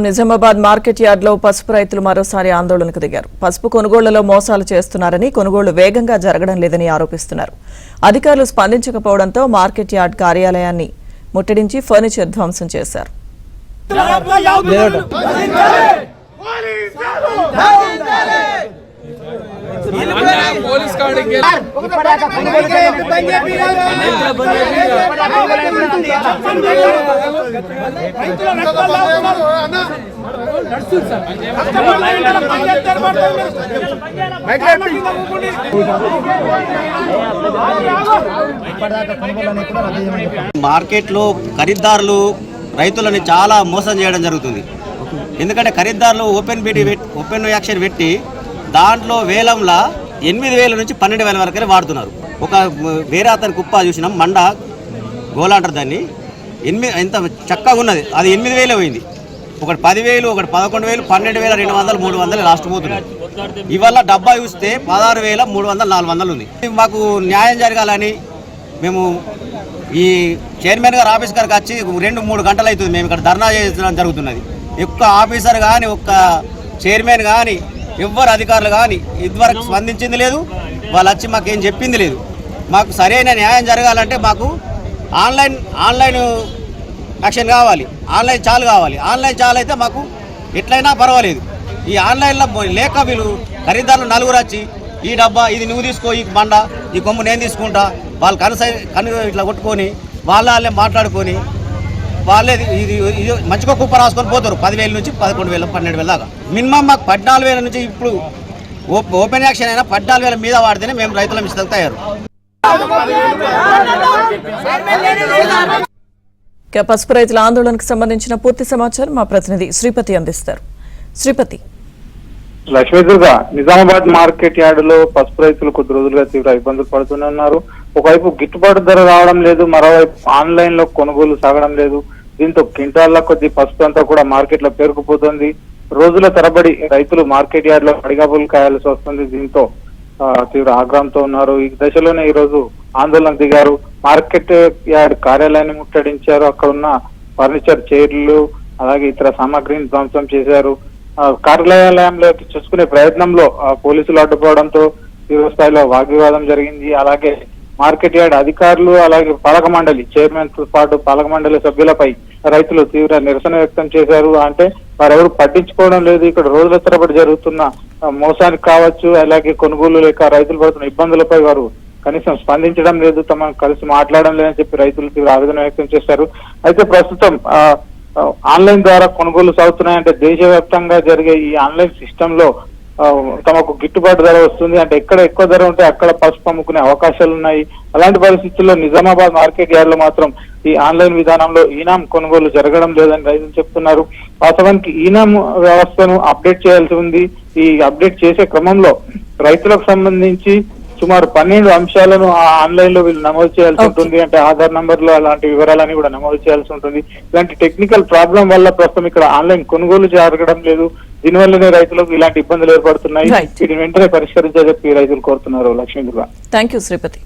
Nizamabad market yard లో పసుపు రైతులు మరోసారి ఆందోళనకు దిగారు. పసుపు కొనుగోళ్లలో మోసాలు చేస్తున్నారని, కొనుగోళ్లు వేగంగా జరగడం లేదని ఆరోపిస్తున్నారు. అధికారులు స్పందించకపోవడంతో మార్కెట్ యార్డ్ కార్యాలయాన్ని ముట్టడించి ఫర్నిచర్ ధ్వంసం చేశారు. మార్కెట్ లో ఖరీదారులు రైతులను చాలా మోసం చేయడం జరుగుతుంది. ఎందుకంటే ఖరీదారులు ఓపెన్ యాక్షన్ పెట్టి దాంట్లో వేలంలా 8,000 నుంచి 12,000 వరకే వాడుతున్నారు. ఒక వేరే అతని కుప్ప చూసినాం, మండ గోలా అంటారు దాన్ని. ఎంత చక్కగా ఉన్నది, అది 8,000 పోయింది. ఒకటి 10,000, ఒకటి 11,000, 12,200, 300 లాస్ట్ పోతున్నారు. ఇవాళ డబ్బా చూస్తే 16,300, 400 ఉంది. మాకు న్యాయం జరగాలని మేము ఈ చైర్మన్ గారు ఆఫీస్ గారికి వచ్చి 2-3 గంటలు అవుతుంది. మేము ఇక్కడ ధర్నా చేయడం జరుగుతున్నది. ఒక్క ఆఫీసర్ కానీ, ఒక్క చైర్మన్ కానీ, ఎవ్వరు అధికారులు కానీ ఇదివరకు స్పందించింది లేదు. వాళ్ళు వచ్చి మాకేం చెప్పింది లేదు. మాకు సరైన న్యాయం జరగాలంటే మాకు ఆన్లైన్ యాక్షన్ కావాలి. ఆన్లైన్ చాలు కావాలి. ఆన్లైన్ చాలు అయితే మాకు ఎట్లయినా పర్వాలేదు. ఈ ఆన్లైన్లో లేక వీళ్ళు ఖరీదారులు 4 వచ్చి ఈ డబ్బా ఇది నువ్వు తీసుకో, ఈ బండ ఈ కొమ్ము నేను తీసుకుంటా, వాళ్ళు కను ఇట్లా కొట్టుకొని వాళ్ళే మాట్లాడుకొని వాళ్ళే ఇది మంచిగా కుప్ప రాసుకొని పోతారు. 10,000 నుంచి 11,000, 12,000 దాకా. మినిమం మాకు 14,000 నుంచి ఇప్పుడు ఓపెన్ యాక్షన్ అయినా 14,000 మీద వాడితేనే మేము రైతుల మిస్టేక్ తయారు. పసుపు రైతుల ఆందోళనకు సంబంధించిన పూర్తి సమాచారం మా ప్రతినిధి శ్రీపతి అందిస్తారు. శ్రీపతి. లక్ష్మీదుర్గ నిజామాబాద్ మార్కెట్ యార్డ్ లో పసుపు రైతులు కొద్ది రోజులుగా తీవ్ర ఇబ్బందులు పడుతూనే ఉన్నారు. ఒకవైపు గిట్టుబాటు ధర రావడం లేదు, మరోవైపు ఆన్లైన్ లో కొనుగోలు సాగడం లేదు. దీంతో క్వింటాళ్ల కొద్ది పసుపు అంతా కూడా మార్కెట్ లో పేరుకుపోతుంది. రోజుల తరబడి రైతులు మార్కెట్ యార్డ్ లో పడిగాపులు కాయాల్సి వస్తుంది. దీంతో తీవ్ర ఆగ్రహంతో ఉన్నారు. ఈ దశలోనే ఈ రోజు ఆందోళనకు దిగారు. మార్కెట్ యార్డ్ కార్యాలయాన్ని ముట్టడించారు. అక్కడ ఉన్న ఫర్నిచర్ చైర్లు అలాగే ఇతర సామాగ్రిని ధ్వంసం చేశారు. కార్యాలయంలోకి చూసుకునే ప్రయత్నంలో పోలీసులు అడ్డుకోవడంతో తీవ్ర స్థాయిలో వాగ్వివాదం జరిగింది. అలాగే మార్కెట్ యార్డ్ అధికారులు అలాగే పాలక మండలి చైర్మన్ తో పాటు పాలక మండలి సభ్యులపై రైతులు తీవ్ర నిరసన వ్యక్తం చేశారు. అంటే వారెవరు పట్టించుకోవడం లేదు. ఇక్కడ రోజుల తరబడి జరుగుతున్న మోసానికి కావచ్చు, అలాగే కొనుగోలు లేక రైతులు పడుతున్న ఇబ్బందులపై వారు కనీసం స్పందించడం లేదు, తమ కలిసి మాట్లాడడం లేదని చెప్పి రైతులు తీవ్ర ఆవేదన వ్యక్తం చేశారు. అయితే ప్రస్తుతం ఆన్లైన్ ద్వారా కొనుగోలు సాగుతున్నాయంటే దేశవ్యాప్తంగా జరిగే ఈ ఆన్లైన్ సిస్టమ్ లో తమకు గిట్టుబాటు ధర వస్తుంది. అంటే ఎక్కడ ఎక్కువ ధర ఉంటే అక్కడ పసుపు అమ్ముకునే అవకాశాలు ఉన్నాయి. అలాంటి పరిస్థితుల్లో నిజామాబాద్ మార్కెట్ యార్డ్ లో మాత్రం ఈ ఆన్లైన్ విధానంలో ఈనాం కొనుగోలు జరగడం లేదని రైతులు చెప్తున్నారు. వాస్తవానికి ఈనాం వ్యవస్థను అప్డేట్ చేయాల్సి ఉంది. ఈ అప్డేట్ చేసే క్రమంలో రైతులకు సంబంధించి సుమారు 12 అంశాలను ఆన్లైన్ లో వీళ్ళు నమోదు చేయాల్సి ఉంటుంది. అంటే ఆధార్ నంబర్లు అలాంటి వివరాలని కూడా నమోదు చేయాల్సి ఉంటుంది. ఇలాంటి టెక్నికల్ ప్రాబ్లం వల్ల ప్రస్తుతం ఇక్కడ ఆన్లైన్ కొనుగోలు జరగడం లేదు. దీనివల్లనే రైతులకు ఇలాంటి ఇబ్బందులు ఏర్పడుతున్నాయి. వీటిని వెంటనే పరిష్కరించాలని చెప్పి రైతులు కోరుతున్నారు. లక్ష్మీదుర్గ. Thank you Sripati.